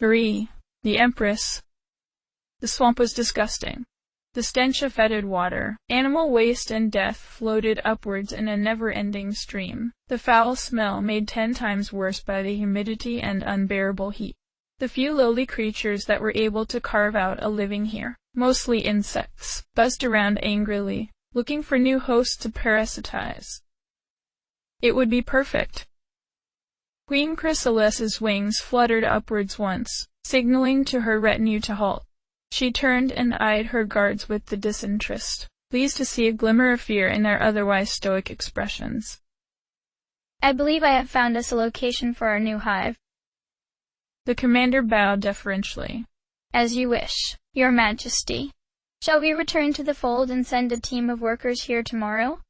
Marie, the Empress. The swamp was disgusting. The stench of fetid water, animal waste and death floated upwards in a never-ending stream, the foul smell made 10 times worse by the humidity and unbearable heat. The few lowly creatures that were able to carve out a living here, mostly insects, buzzed around angrily, looking for new hosts to parasitize. It would be perfect. Queen Chrysalis's wings fluttered upwards once, signaling to her retinue to halt. She turned and eyed her guards with the disinterest, pleased to see a glimmer of fear in their otherwise stoic expressions. I believe I have found us a location for our new hive. The commander bowed deferentially. As you wish, Your Majesty. Shall we return to the fold and send a team of workers here tomorrow?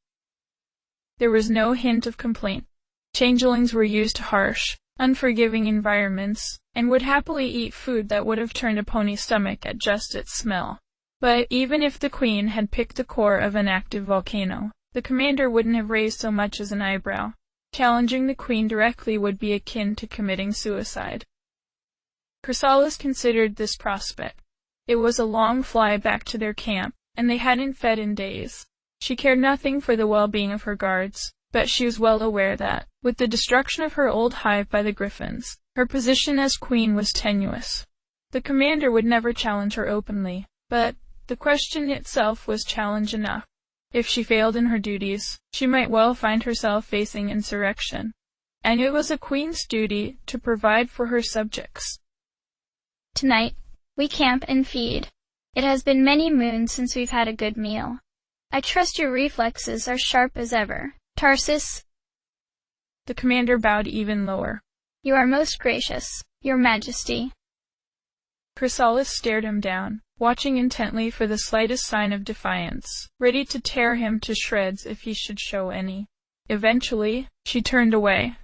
There was no hint of complaint. Changelings were used to harsh, unforgiving environments, and would happily eat food that would have turned a pony's stomach at just its smell. But even if the queen had picked the core of an active volcano, the commander wouldn't have raised so much as an eyebrow. Challenging the queen directly would be akin to committing suicide. Chrysalis considered this prospect. It was a long fly back to their camp, and they hadn't fed in days. She cared nothing for the well-being of her guards, but she was well aware that, with the destruction of her old hive by the griffins, her position as queen was tenuous. The commander would never challenge her openly, but the question itself was challenge enough. If she failed in her duties, she might well find herself facing insurrection. And it was a queen's duty to provide for her subjects. Tonight, we camp and feed. It has been many moons since we've had a good meal. I trust your reflexes are sharp as ever, Tarsus. The commander bowed even lower. You are most gracious, Your Majesty. Chrysalis stared him down, watching intently for the slightest sign of defiance, ready to tear him to shreds if he should show any. Eventually, she turned away.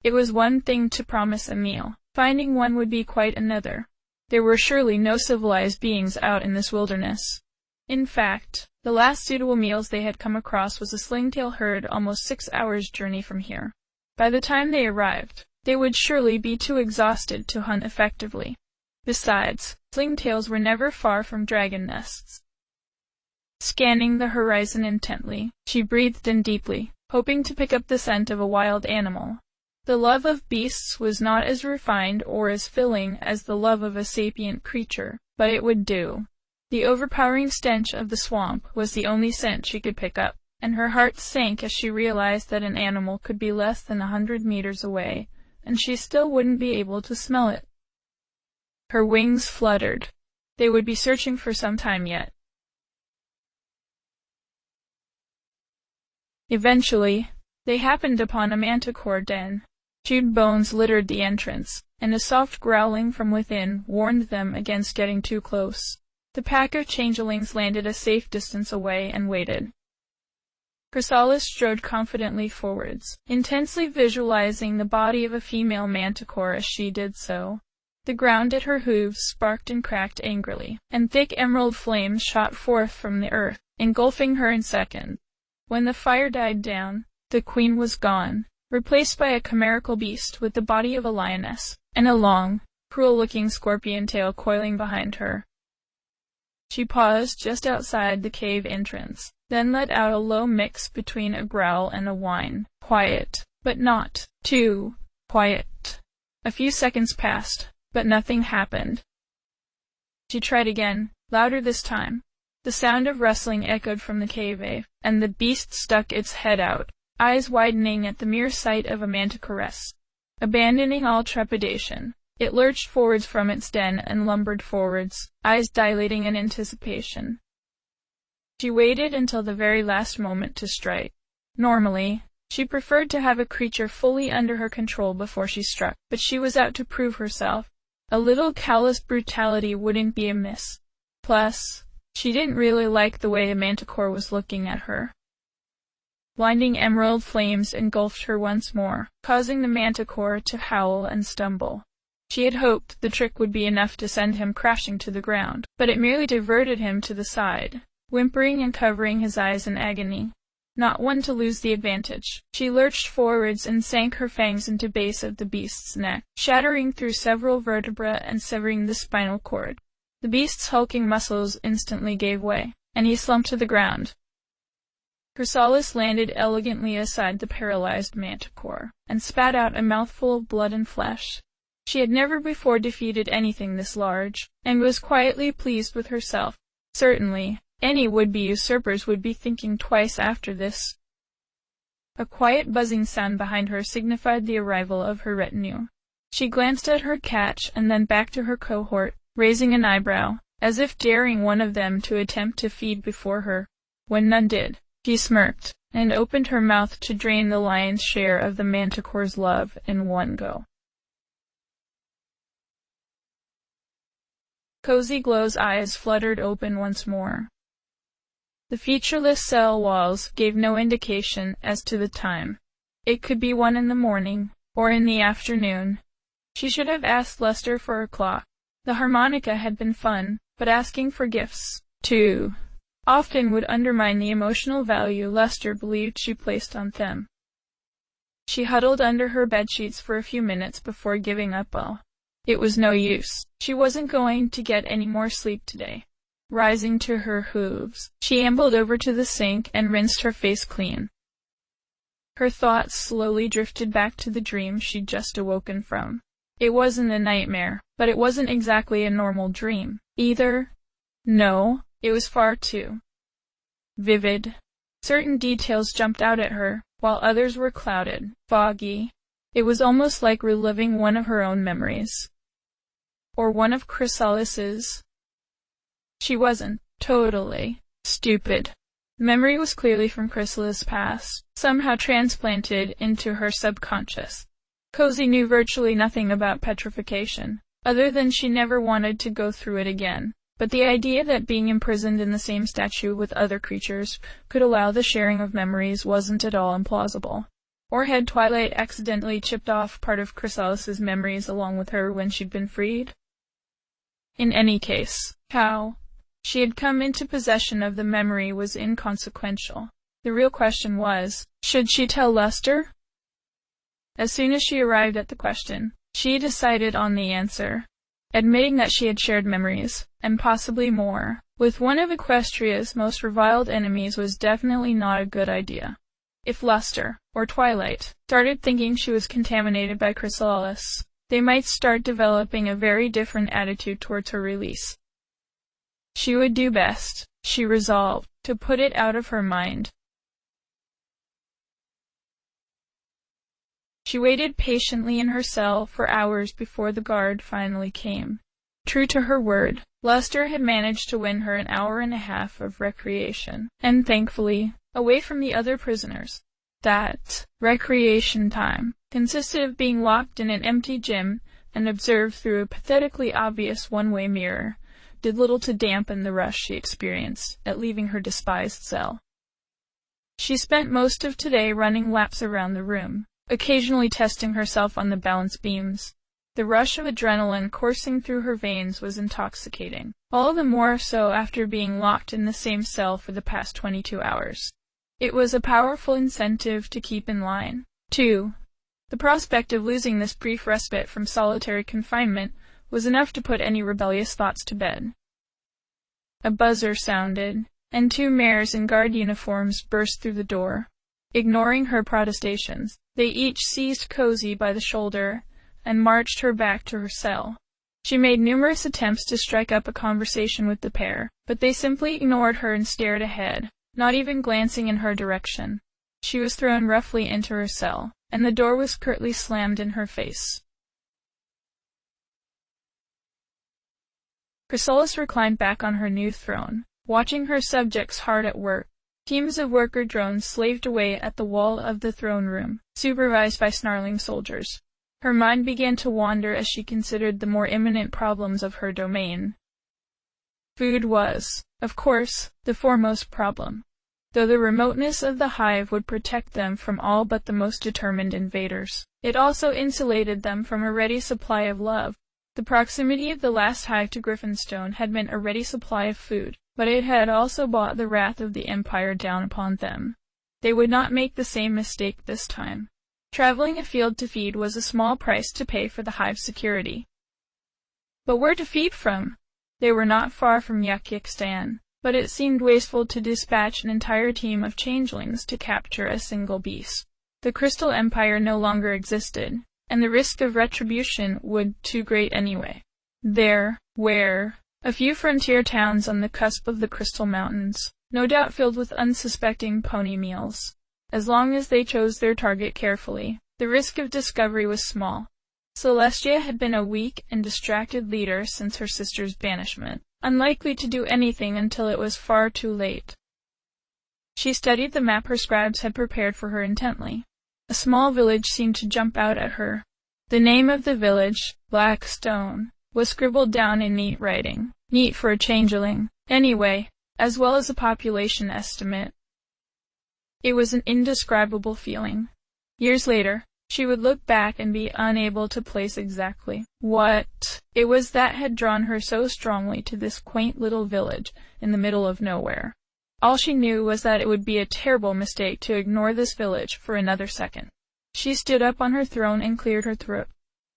It was one thing to promise a meal. Finding one would be quite another. There were surely no civilized beings out in this wilderness. In fact, the last suitable meals they had come across was a slingtail herd almost 6 hours' journey from here. By the time they arrived, they would surely be too exhausted to hunt effectively. Besides, slingtails were never far from dragon nests. Scanning the horizon intently, she breathed in deeply, hoping to pick up the scent of a wild animal. The love of beasts was not as refined or as filling as the love of a sapient creature, but it would do. The overpowering stench of the swamp was the only scent she could pick up, and her heart sank as she realized that an animal could be less than 100 meters away, and she still wouldn't be able to smell it. Her wings fluttered. They would be searching for some time yet. Eventually, they happened upon a manticore den. Chewed bones littered the entrance, and a soft growling from within warned them against getting too close. The pack of changelings landed a safe distance away and waited. Chrysalis strode confidently forwards, intensely visualizing the body of a female manticore as she did so. The ground at her hooves sparked and cracked angrily, and thick emerald flames shot forth from the earth, engulfing her in seconds. When the fire died down, the queen was gone, replaced by a chimerical beast with the body of a lioness, and a long, cruel-looking scorpion tail coiling behind her. She paused just outside the cave entrance, then let out a low mix between a growl and a whine. Quiet, but not too quiet. A few seconds passed, but nothing happened. She tried again, louder this time. The sound of rustling echoed from the cave, and the beast stuck its head out, eyes widening at the mere sight of a manticoress. Abandoning all trepidation, it lurched forwards from its den and lumbered forwards, eyes dilating in anticipation. She waited until the very last moment to strike. Normally, she preferred to have a creature fully under her control before she struck, but she was out to prove herself. A little callous brutality wouldn't be amiss. Plus, she didn't really like the way a manticore was looking at her. Blinding emerald flames engulfed her once more, causing the manticore to howl and stumble. She had hoped the trick would be enough to send him crashing to the ground, but it merely diverted him to the side, whimpering and covering his eyes in agony. not one to lose the advantage. She lurched forwards and sank her fangs into base of the beast's neck, shattering through several vertebrae and severing the spinal cord. The beast's hulking muscles instantly gave way, and he slumped to the ground. Chrysalis landed elegantly aside the paralyzed manticore, and spat out a mouthful of blood and flesh. She had never before defeated anything this large, and was quietly pleased with herself. Certainly, any would-be usurpers would be thinking twice after this. A quiet buzzing sound behind her signified the arrival of her retinue. She glanced at her catch and then back to her cohort, raising an eyebrow, as if daring one of them to attempt to feed before her. When none did, she smirked, and opened her mouth to drain the lion's share of the manticore's love in one go. Cozy Glow's eyes fluttered open once more. The featureless cell walls gave no indication as to the time. It could be 1 in the morning, or in the afternoon. She should have asked Lester for a clock. The harmonica had been fun, but asking for gifts, too, often would undermine the emotional value Lester believed she placed on them. She huddled under her bedsheets for a few minutes before giving up all. It was no use. She wasn't going to get any more sleep today. Rising to her hooves, she ambled over to the sink and rinsed her face clean. Her thoughts slowly drifted back to the dream she'd just awoken from. It wasn't a nightmare, but it wasn't exactly a normal dream, either. No, it was far too vivid. Certain details jumped out at her, while others were clouded, foggy. It was almost like reliving one of her own memories. Or one of Chrysalis's. She wasn't totally stupid. The memory was clearly from Chrysalis's past, somehow transplanted into her subconscious. Cozy knew virtually nothing about petrification, other than she never wanted to go through it again. But the idea that being imprisoned in the same statue with other creatures could allow the sharing of memories wasn't at all implausible. Or had Twilight accidentally chipped off part of Chrysalis's memories along with her when she'd been freed? In any case, how she had come into possession of the memory was inconsequential. The real question was, should she tell Lester? As soon as she arrived at the question, she decided on the answer. Admitting that she had shared memories, and possibly more, with one of Equestria's most reviled enemies was definitely not a good idea. If Lester, or Twilight, started thinking she was contaminated by Chrysalis, they might start developing a very different attitude towards her release. She would do best, she resolved, to put it out of her mind. She waited patiently in her cell for hours before the guard finally came. True to her word, Lester had managed to win her an hour and a half of recreation, and thankfully, away from the other prisoners. That recreation time consisted of being locked in an empty gym and observed through a pathetically obvious one-way mirror, did little to dampen the rush she experienced at leaving her despised cell. She spent most of today running laps around the room, occasionally testing herself on the balance beams. The rush of adrenaline coursing through her veins was intoxicating, all the more so after being locked in the same cell for the past 22 hours. It was a powerful incentive to keep in line, too. The prospect of losing this brief respite from solitary confinement was enough to put any rebellious thoughts to bed. A buzzer sounded, and 2 mares in guard uniforms burst through the door. Ignoring her protestations, they each seized Cozy by the shoulder and marched her back to her cell. She made numerous attempts to strike up a conversation with the pair, but they simply ignored her and stared ahead, not even glancing in her direction. She was thrown roughly into her cell, and the door was curtly slammed in her face. Chrysalis reclined back on her new throne, watching her subjects hard at work. Teams of worker drones slaved away at the wall of the throne room, supervised by snarling soldiers. Her mind began to wander as she considered the more imminent problems of her domain. Food was, of course, the foremost problem, though the remoteness of the hive would protect them from all but the most determined invaders. It also insulated them from a ready supply of love. The proximity of the last hive to Griffinstone had meant a ready supply of food, but it had also brought the wrath of the Empire down upon them. They would not make the same mistake this time. Traveling afield to feed was a small price to pay for the hive's security. But where to feed from? They were not far from Yukyukstan, but it seemed wasteful to dispatch an entire team of changelings to capture a single beast. The Crystal Empire no longer existed, and the risk of retribution would too great anyway. There were a few frontier towns on the cusp of the Crystal Mountains, no doubt filled with unsuspecting pony meals. As long as they chose their target carefully, the risk of discovery was small. Celestia had been a weak and distracted leader since her sister's banishment, unlikely to do anything until it was far too late. She studied the map her scribes had prepared for her intently. A small village seemed to jump out at her. The name of the village, Blackstone, was scribbled down in neat writing, neat for a changeling, anyway, as well as a population estimate. It was an indescribable feeling. Years later, she would look back and be unable to place exactly what it was that had drawn her so strongly to this quaint little village in the middle of nowhere. All she knew was that it would be a terrible mistake to ignore this village for another second. She stood up on her throne and cleared her throat.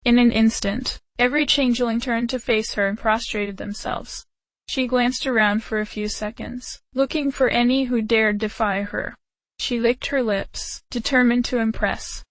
In an instant, every changeling turned to face her and prostrated themselves. She glanced around for a few seconds, looking for any who dared defy her. She licked her lips, determined to impress.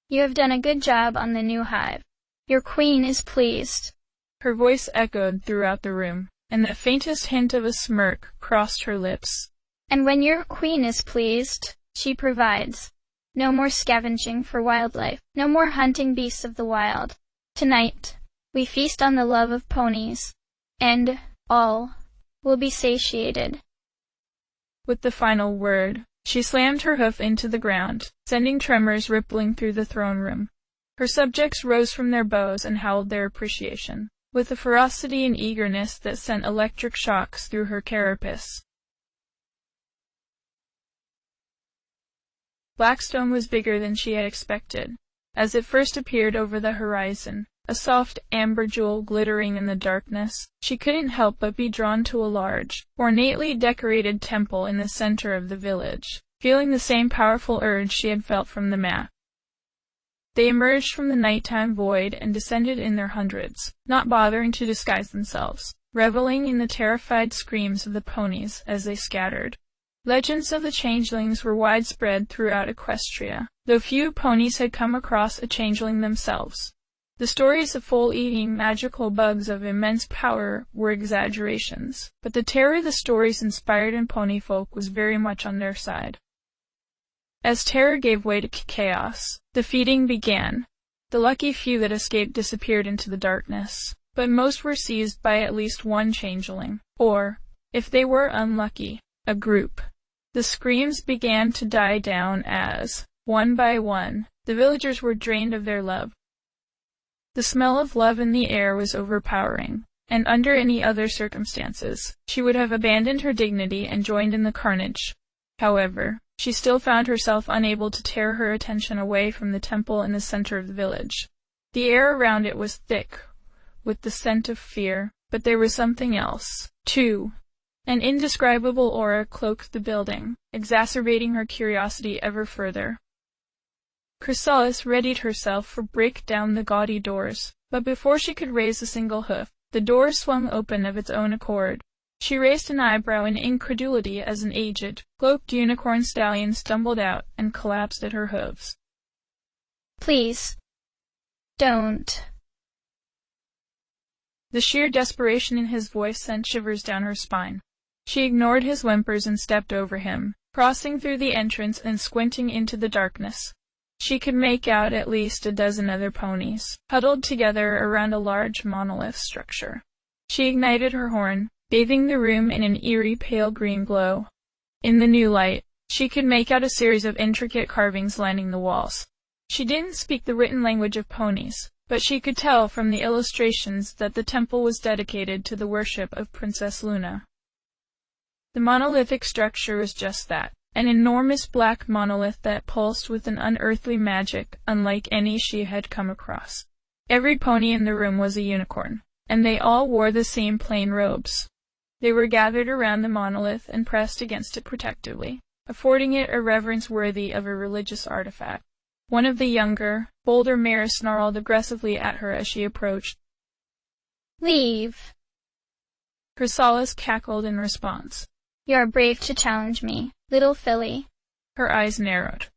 You have done a good job on the new hive. Your queen is pleased. Her voice echoed throughout the room, and the faintest hint of a smirk crossed her lips. And when your queen is pleased, she provides. No more scavenging for wildlife, no more hunting beasts of the wild. Tonight, we feast on the love of ponies, and all will be satiated. With the final word, she slammed her hoof into the ground, sending tremors rippling through the throne room. Her subjects rose from their bows and howled their appreciation, with a ferocity and eagerness that sent electric shocks through her carapace. Blackstone was bigger than she had expected. As it first appeared over the horizon, a soft amber jewel glittering in the darkness, she couldn't help but be drawn to a large, ornately decorated temple in the center of the village, feeling the same powerful urge she had felt from the map. They emerged from the nighttime void and descended in their hundreds, not bothering to disguise themselves, reveling in the terrified screams of the ponies as they scattered. Legends of the changelings were widespread throughout Equestria, though few ponies had come across a changeling themselves. The stories of foal-eating magical bugs of immense power were exaggerations, but the terror the stories inspired in pony folk was very much on their side. As terror gave way to chaos, the feeding began. The lucky few that escaped disappeared into the darkness, but most were seized by at least one changeling, or, if they were unlucky, a group. The screams began to die down as, one by one, the villagers were drained of their love. The smell of love in the air was overpowering, and under any other circumstances, she would have abandoned her dignity and joined in the carnage. However, she still found herself unable to tear her attention away from the temple in the center of the village. The air around it was thick with the scent of fear, but there was something else, too. An indescribable aura cloaked the building, exacerbating her curiosity ever further. Chrysalis readied herself for break down the gaudy doors, but before she could raise a single hoof, the door swung open of its own accord. She raised an eyebrow in incredulity as an aged, cloaked unicorn stallion stumbled out and collapsed at her hooves. Please, don't. The sheer desperation in his voice sent shivers down her spine. She ignored his whimpers and stepped over him, crossing through the entrance and squinting into the darkness. She could make out at least a dozen other ponies, huddled together around a large monolith structure. She ignited her horn, bathing the room in an eerie pale green glow. In the new light, she could make out a series of intricate carvings lining the walls. She didn't speak the written language of ponies, but she could tell from the illustrations that the temple was dedicated to the worship of Princess Luna. The monolithic structure was just that, an enormous black monolith that pulsed with an unearthly magic unlike any she had come across. Every pony in the room was a unicorn, and they all wore the same plain robes. They were gathered around the monolith and pressed against it protectively. affording it a reverence worthy of a religious artifact. One of the younger, bolder mares snarled aggressively at her as she approached. "Leave!" Chrysalis cackled in response. "You are brave to challenge me, little filly." Her eyes narrowed.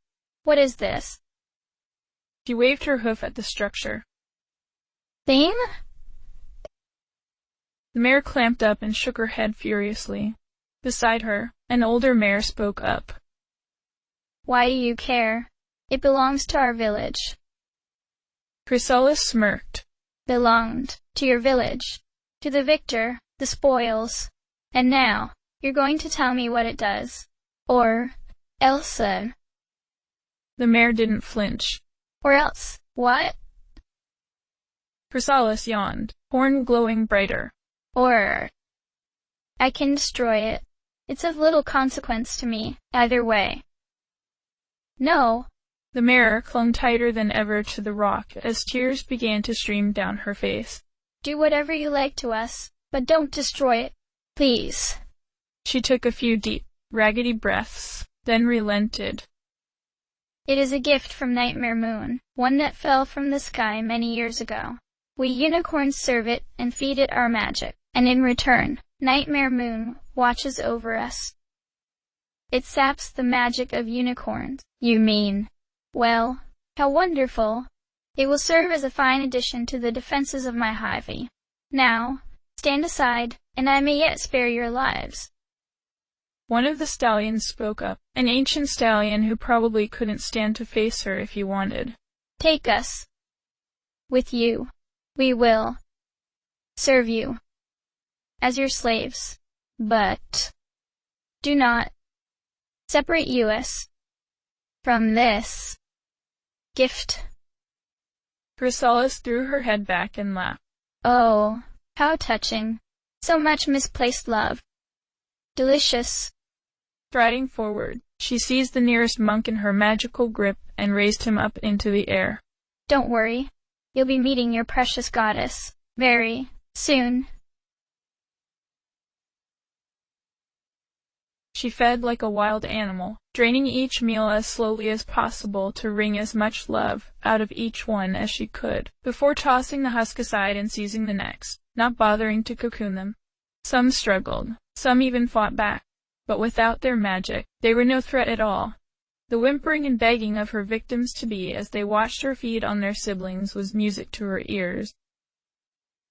"What is this?" She waved her hoof at the structure. "Thing?" The mare clamped up and shook her head furiously. Beside her, an older mare spoke up. "Why do you care? It belongs to our village." Chrysalis smirked. "Belonged to your village, to the victor, the spoils. And now, you're going to tell me what it does. Or else." The mare didn't flinch. "Or else what?" Chrysalis yawned, horn glowing brighter. "Or I can destroy it. It's of little consequence to me, either way." "No." The mare clung tighter than ever to the rock as tears began to stream down her face. "Do whatever you like to us, but don't destroy it, please." She took a few deep, raggedy breaths, then relented. "It is a gift from Nightmare Moon, one that fell from the sky many years ago. We unicorns serve it and feed it our magic, and in return, Nightmare Moon watches over us." "It saps the magic of unicorns, you mean? Well, how wonderful. It will serve as a fine addition to the defenses of my hive. Now, stand aside, and I may yet spare your lives." One of the stallions spoke up, an ancient stallion who probably couldn't stand to face her if he wanted. "Take us with you. We will serve you as your slaves, but do not separate us from this gift." Chrysalis threw her head back and laughed. "Oh, how touching. So much misplaced love. Delicious." Striding forward, she seized the nearest monk in her magical grip and raised him up into the air. "Don't worry. You'll be meeting your precious goddess very soon." She fed like a wild animal, draining each meal as slowly as possible to wring as much love out of each one as she could, before tossing the husk aside and seizing the next, not bothering to cocoon them. Some struggled, some even fought back, but without their magic, they were no threat at all. The whimpering and begging of her victims-to-be as they watched her feed on their siblings was music to her ears.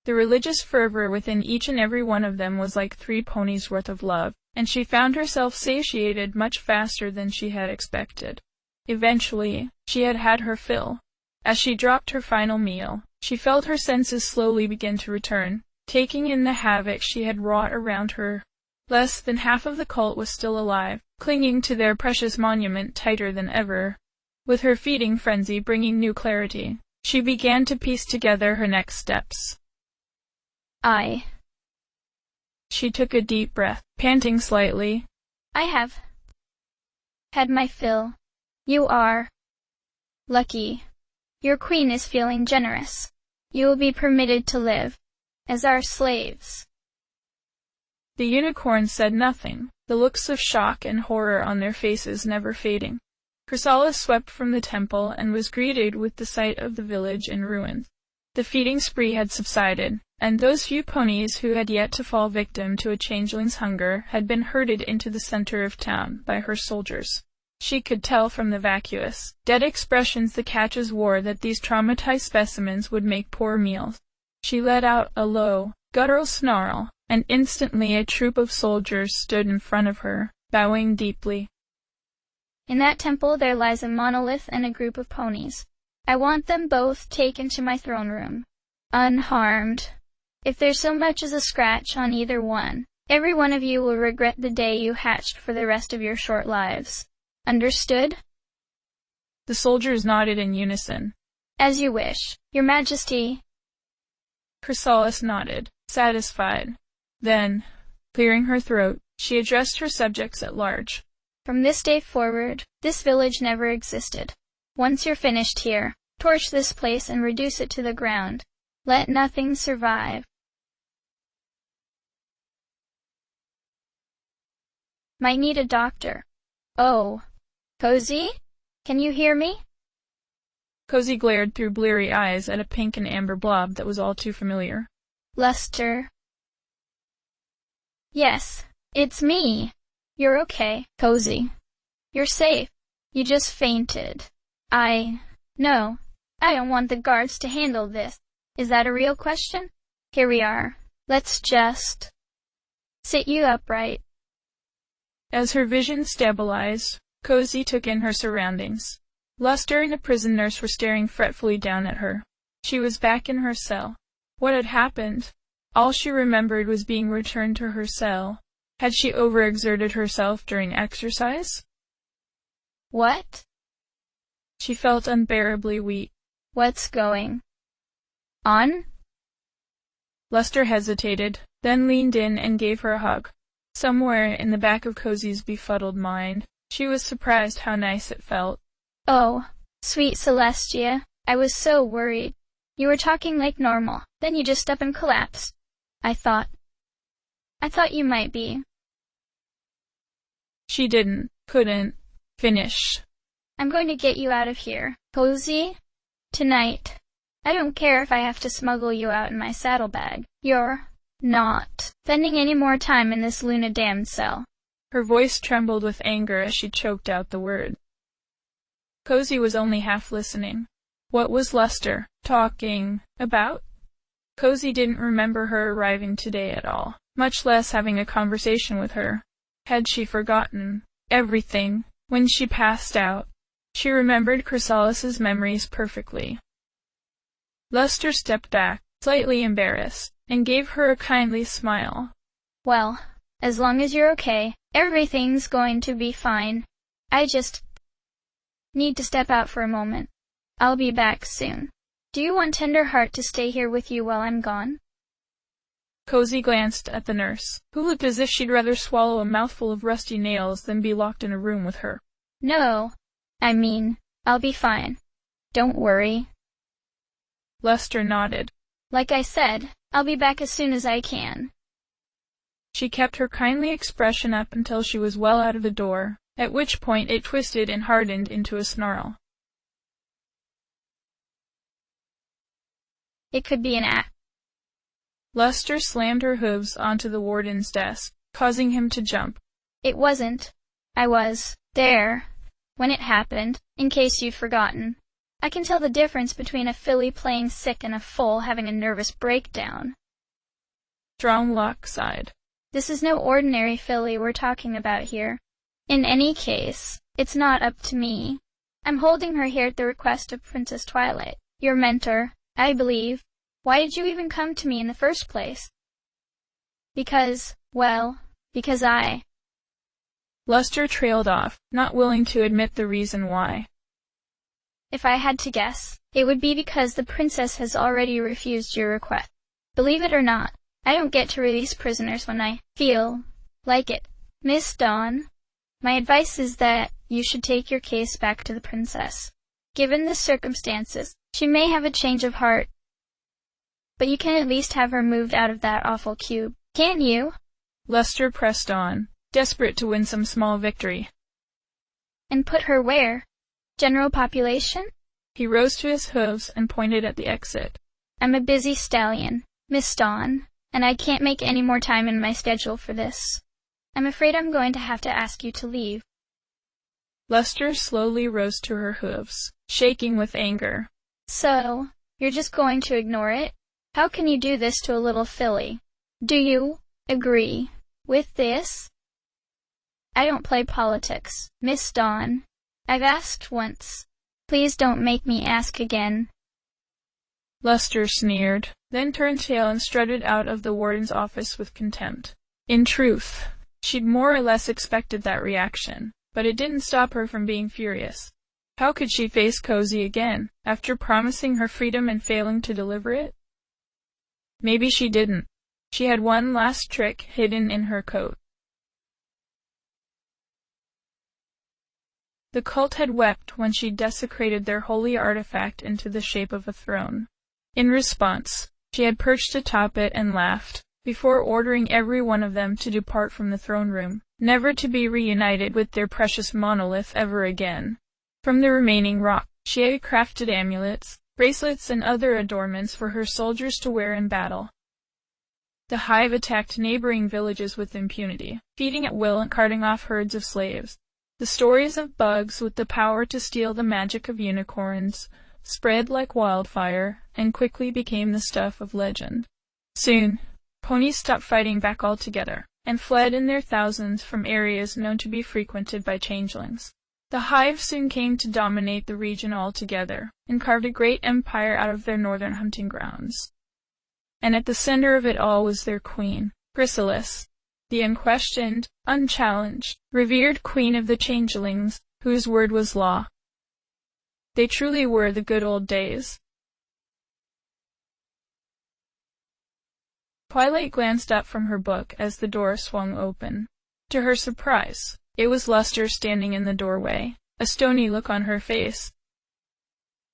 The religious fervor within each and every one of them was like 3 ponies' worth of love, and she found herself satiated much faster than she had expected. Eventually, she had had her fill. As she dropped her final meal, she felt her senses slowly begin to return, taking in the havoc she had wrought around her. Less than half of the cult was still alive, clinging to their precious monument tighter than ever. With her feeding frenzy bringing new clarity, she began to piece together her next steps. She took a deep breath, panting slightly. "I have had my fill. You are lucky. Your queen is feeling generous. You will be permitted to live as our slaves." The unicorns said nothing, the looks of shock and horror on their faces never fading. Chrysalis swept from the temple and was greeted with the sight of the village in ruins. The feeding spree had subsided, and those few ponies who had yet to fall victim to a changeling's hunger had been herded into the center of town by her soldiers. She could tell from the vacuous, dead expressions the catches wore that these traumatized specimens would make poor meals. She let out a low, guttural snarl, and instantly a troop of soldiers stood in front of her, bowing deeply. "In that temple there lies a monolith and a group of ponies. I want them both taken to my throne room, unharmed. If there's so much as a scratch on either one, every one of you will regret the day you hatched for the rest of your short lives. Understood?" The soldiers nodded in unison. "As you wish, Your Majesty." Chrysalis nodded, satisfied. Then, clearing her throat, she addressed her subjects at large. "From this day forward, this village never existed. Once you're finished here, torch this place and reduce it to the ground. Let nothing survive. Might need a doctor. Oh. Cozy? Can you hear me? Cozy glared through bleary eyes at a pink and amber blob that was all too familiar. Lester. Yes, it's me. You're okay, Cozy. You're safe. You just fainted. No. I don't want the guards to handle this. Is that a real question? Here we are. Let's just sit you upright. As her vision stabilized, Cozy took in her surroundings. Lester and the prison nurse were staring fretfully down at her. She was back in her cell. What had happened? All she remembered was being returned to her cell. Had she overexerted herself during exercise? What? She felt unbearably weak. What's going on? Lester hesitated, then leaned in and gave her a hug. Somewhere in the back of Cozy's befuddled mind, she was surprised how nice it felt. Oh, sweet Celestia, I was so worried. You were talking like normal, then you just up and collapsed. I thought you might be. She couldn't finish. I'm going to get you out of here, Cozy. Tonight. I don't care if I have to smuggle you out in my saddlebag. You're not spending any more time in this Luna-damned cell. Her voice trembled with anger as she choked out the word. Cozy was only half listening. What was Lester talking about? Cozy didn't remember her arriving today at all, much less having a conversation with her. Had she forgotten everything when she passed out? She remembered Chrysalis's memories perfectly. Lester stepped back, slightly embarrassed, and gave her a kindly smile. Well, as long as you're okay, everything's going to be fine. I just need to step out for a moment. I'll be back soon. Do you want Tenderheart to stay here with you while I'm gone? Cozy glanced at the nurse, who looked as if she'd rather swallow a mouthful of rusty nails than be locked in a room with her. No. I mean, I'll be fine. Don't worry. Lester nodded. Like I said, I'll be back as soon as I can. She kept her kindly expression up until she was well out of the door, at which point it twisted and hardened into a snarl. It could be an act. Lester slammed her hooves onto the warden's desk, causing him to jump. It wasn't. I was there when it happened, in case you've forgotten. I can tell the difference between a filly playing sick and a foal having a nervous breakdown. Stronglock sighed. This is no ordinary filly we're talking about here. In any case, it's not up to me. I'm holding her here at the request of Princess Twilight, your mentor, I believe. Why did you even come to me in the first place? Because I... Lester trailed off, not willing to admit the reason why. If I had to guess, it would be because the princess has already refused your request. Believe it or not, I don't get to release prisoners when I feel like it. Miss Dawn, my advice is that you should take your case back to the princess. Given the circumstances, she may have a change of heart. But you can at least have her moved out of that awful cube, can't you? Lester pressed on, desperate to win some small victory. And put her where? General population? He rose to his hooves and pointed at the exit. I'm a busy stallion, Miss Dawn, and I can't make any more time in my schedule for this. I'm afraid I'm going to have to ask you to leave. Lester slowly rose to her hooves, shaking with anger. So, you're just going to ignore it? How can you do this to a little filly? Do you agree with this? I don't play politics, Miss Dawn. I've asked once. Please don't make me ask again. Lester sneered, then turned tail and strutted out of the warden's office with contempt. In truth, she'd more or less expected that reaction, but it didn't stop her from being furious. How could she face Cozy again, after promising her freedom and failing to deliver it? Maybe she didn't. She had one last trick hidden in her coat. The cult had wept when she desecrated their holy artifact into the shape of a throne. In response, she had perched atop it and laughed, before ordering every one of them to depart from the throne room. never to be reunited with their precious monolith ever again. From the remaining rock, she had crafted amulets, bracelets and other adornments for her soldiers to wear in battle. The hive attacked neighboring villages with impunity, feeding at will and carting off herds of slaves. The stories of bugs with the power to steal the magic of unicorns spread like wildfire and quickly became the stuff of legend. Soon, ponies stopped fighting back altogether and fled in their thousands from areas known to be frequented by changelings. The hive soon came to dominate the region altogether and carved a great empire out of their northern hunting grounds. And at the center of it all was their queen, Chrysalis, the unquestioned, unchallenged, revered queen of the changelings, whose word was law. They truly were the good old days. Twilight glanced up from her book as the door swung open. To her surprise, it was Luster standing in the doorway, a stony look on her face.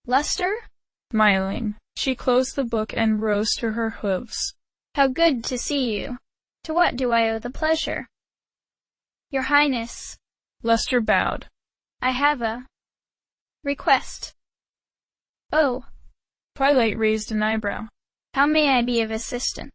Luster? Smiling, she closed the book and rose to her hooves. How good to see you. To what do I owe the pleasure? Your Highness. Luster bowed. I have a request. Oh. Twilight raised an eyebrow. How may I be of assistance?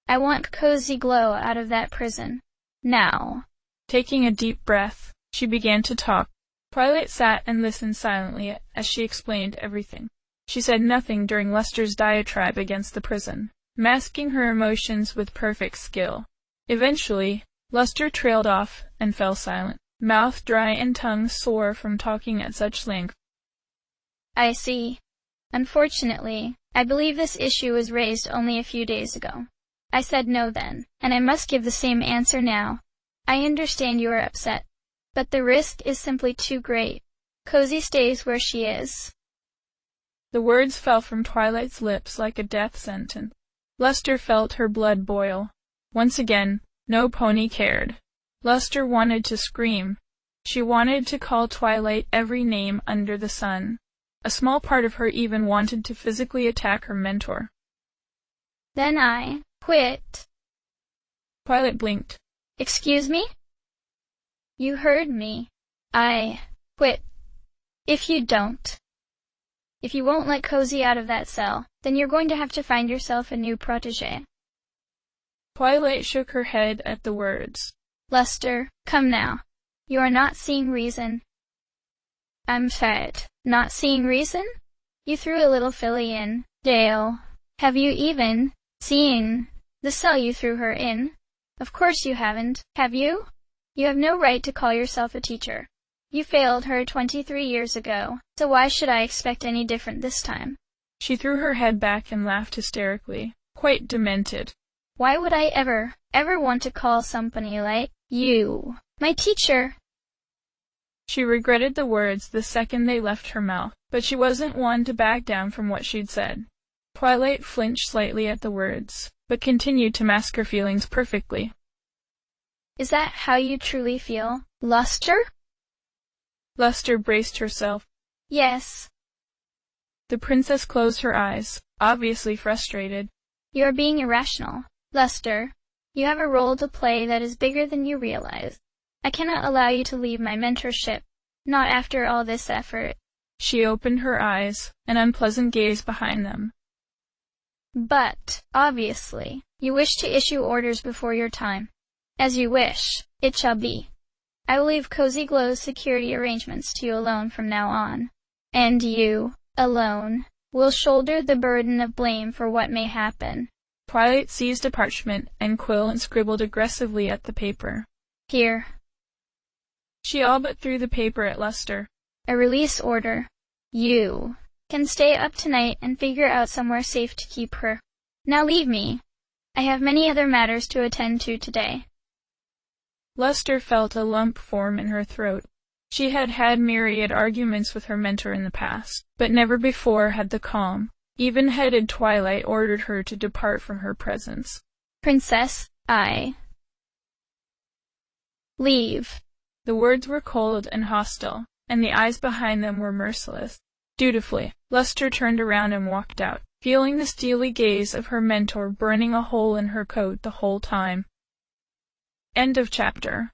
I want Cozy Glow out of that prison. Now. Taking a deep breath, she began to talk. Twilight sat and listened silently as she explained everything. She said nothing during Luster's diatribe against the prison, masking her emotions with perfect skill. Eventually, Luster trailed off and fell silent, mouth dry and tongue sore from talking at such length. I see. Unfortunately, I believe this issue was raised only a few days ago. I said no then, and I must give the same answer now. I understand you are upset, but the risk is simply too great. Cozy stays where she is. The words fell from Twilight's lips like a death sentence. Luster felt her blood boil. Once again, no pony cared. Luster wanted to scream. She wanted to call Twilight every name under the sun. A small part of her even wanted to physically attack her mentor. Then I quit. Twilight blinked. Excuse me? You heard me. I quit. If you don't. If you won't let Cozy out of that cell, then you're going to have to find yourself a new protégé. Twilight shook her head at the words. Luster, come now. You are not seeing reason. I'm fed. Not seeing reason? You threw a little filly in, Dale. Have you even seen the cell you threw her in? Of course you haven't, have you? You have no right to call yourself a teacher. You failed her 23 years ago, so why should I expect any different this time? She threw her head back and laughed hysterically, quite demented. Why would I ever want to call somebody like you my teacher? She regretted the words the second they left her mouth, but she wasn't one to back down from what she'd said. Twilight flinched slightly at the words, but continued to mask her feelings perfectly. Is that how you truly feel, Luster? Luster braced herself. Yes. The princess closed her eyes, obviously frustrated. You're being irrational, Luster. You have a role to play that is bigger than you realize. I cannot allow you to leave my mentorship, not after all this effort. She opened her eyes, an unpleasant gaze behind them. But, obviously, you wish to issue orders before your time. As you wish, it shall be. I will leave Cozy Glow's security arrangements to you alone from now on. And you, alone, will shoulder the burden of blame for what may happen. Twilight seized a parchment and quill and scribbled aggressively at the paper. Here. She all but threw the paper at Luster. A release order. You can stay up tonight and figure out somewhere safe to keep her. Now leave me. I have many other matters to attend to today. Luster felt a lump form in her throat. She had had myriad arguments with her mentor in the past, but never before had the calm, even-headed Twilight ordered her to depart from her presence. Princess, I leave. The words were cold and hostile, and the eyes behind them were merciless. Dutifully, Luster turned around and walked out, feeling the steely gaze of her mentor burning a hole in her coat the whole time. End of chapter.